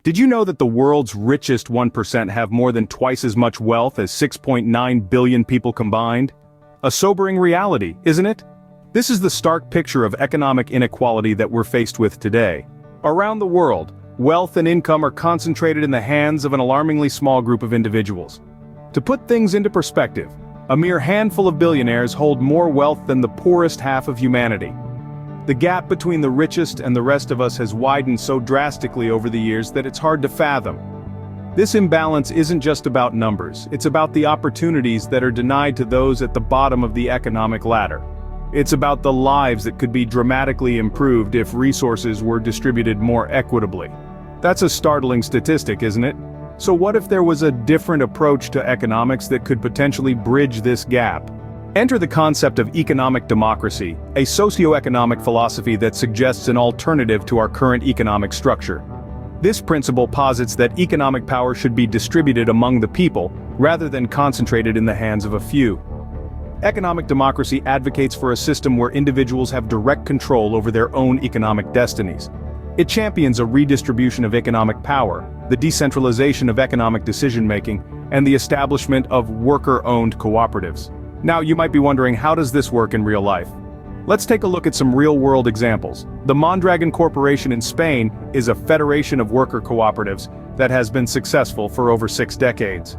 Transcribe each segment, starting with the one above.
Did you know that the world's richest 1% have more than twice as much wealth as 6.9 billion people combined? A sobering reality, isn't it? This is the stark picture of economic inequality that we're faced with today. Around the world, wealth and income are concentrated in the hands of an alarmingly small group of individuals. To put things into perspective, a mere handful of billionaires hold more wealth than the poorest half of humanity. The gap between the richest and the rest of us has widened so drastically over the years that it's hard to fathom. This imbalance isn't just about numbers, it's about the opportunities that are denied to those at the bottom of the economic ladder. It's about the lives that could be dramatically improved if resources were distributed more equitably. That's a startling statistic, isn't it? So what if there was a different approach to economics that could potentially bridge this gap? Enter the concept of economic democracy, a socio-economic philosophy that suggests an alternative to our current economic structure. This principle posits that economic power should be distributed among the people, rather than concentrated in the hands of a few. Economic democracy advocates for a system where individuals have direct control over their own economic destinies. It champions a redistribution of economic power, the decentralization of economic decision-making, and the establishment of worker-owned cooperatives. Now you might be wondering, how does this work in real life? Let's take a look at some real-world examples. The Mondragon Corporation in Spain is a federation of worker cooperatives that has been successful for over 6 decades.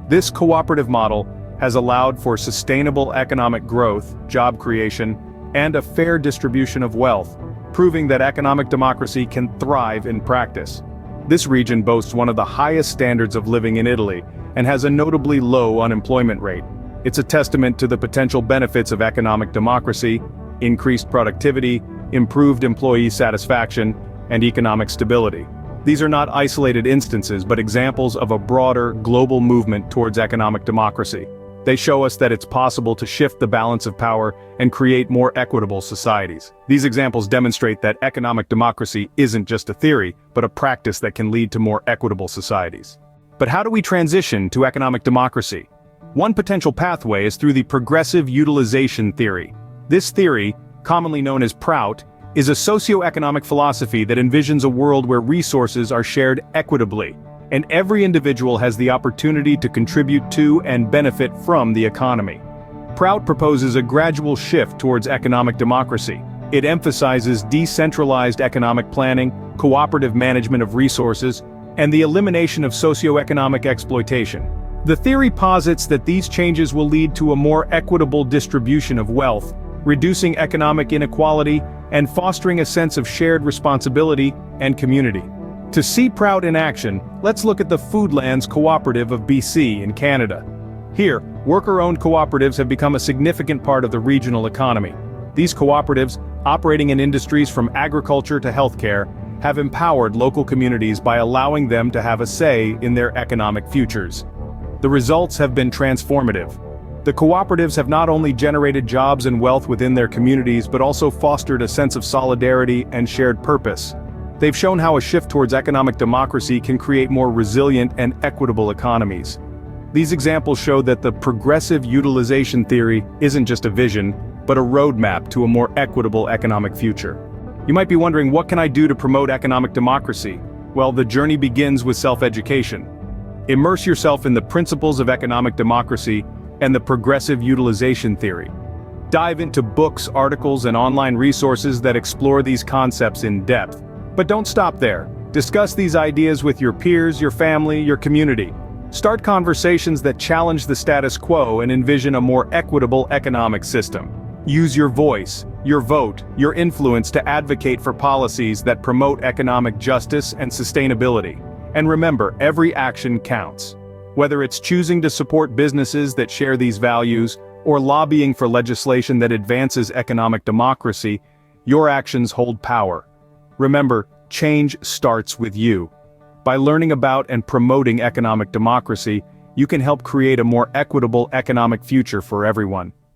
This cooperative model has allowed for sustainable economic growth, job creation, and a fair distribution of wealth, proving that economic democracy can thrive in practice. This region boasts one of the highest standards of living in Italy and has a notably low unemployment rate. It's a testament to the potential benefits of economic democracy, increased productivity, improved employee satisfaction, and economic stability. These are not isolated instances but examples of a broader, global movement towards economic democracy. They show us that it's possible to shift the balance of power and create more equitable societies. These examples demonstrate that economic democracy isn't just a theory, but a practice that can lead to more equitable societies. But how do we transition to economic democracy? One potential pathway is through the Progressive Utilization Theory. This theory, commonly known as Prout, is a socio-economic philosophy that envisions a world where resources are shared equitably, and every individual has the opportunity to contribute to and benefit from the economy. Prout proposes a gradual shift towards economic democracy. It emphasizes decentralized economic planning, cooperative management of resources, and the elimination of socio-economic exploitation. The theory posits that these changes will lead to a more equitable distribution of wealth, reducing economic inequality, and fostering a sense of shared responsibility and community. To see Prout in action, let's look at the Foodlands Cooperative of BC in Canada. Here, worker-owned cooperatives have become a significant part of the regional economy. These cooperatives, operating in industries from agriculture to healthcare, have empowered local communities by allowing them to have a say in their economic futures. The results have been transformative. The cooperatives have not only generated jobs and wealth within their communities but also fostered a sense of solidarity and shared purpose. They've shown how a shift towards economic democracy can create more resilient and equitable economies. These examples show that the Progressive Utilization Theory isn't just a vision, but a roadmap to a more equitable economic future. You might be wondering, what can I do to promote economic democracy? Well, the journey begins with self-education. Immerse yourself in the principles of economic democracy and the Progressive Utilization Theory. Dive into books, articles, and online resources that explore these concepts in depth. But don't stop there. Discuss these ideas with your peers, your family, your community. Start conversations that challenge the status quo and envision a more equitable economic system. Use your voice, your vote, your influence to advocate for policies that promote economic justice and sustainability. And remember, every action counts. Whether it's choosing to support businesses that share these values, or lobbying for legislation that advances economic democracy, your actions hold power. Remember, change starts with you. By learning about and promoting economic democracy, you can help create a more equitable economic future for everyone.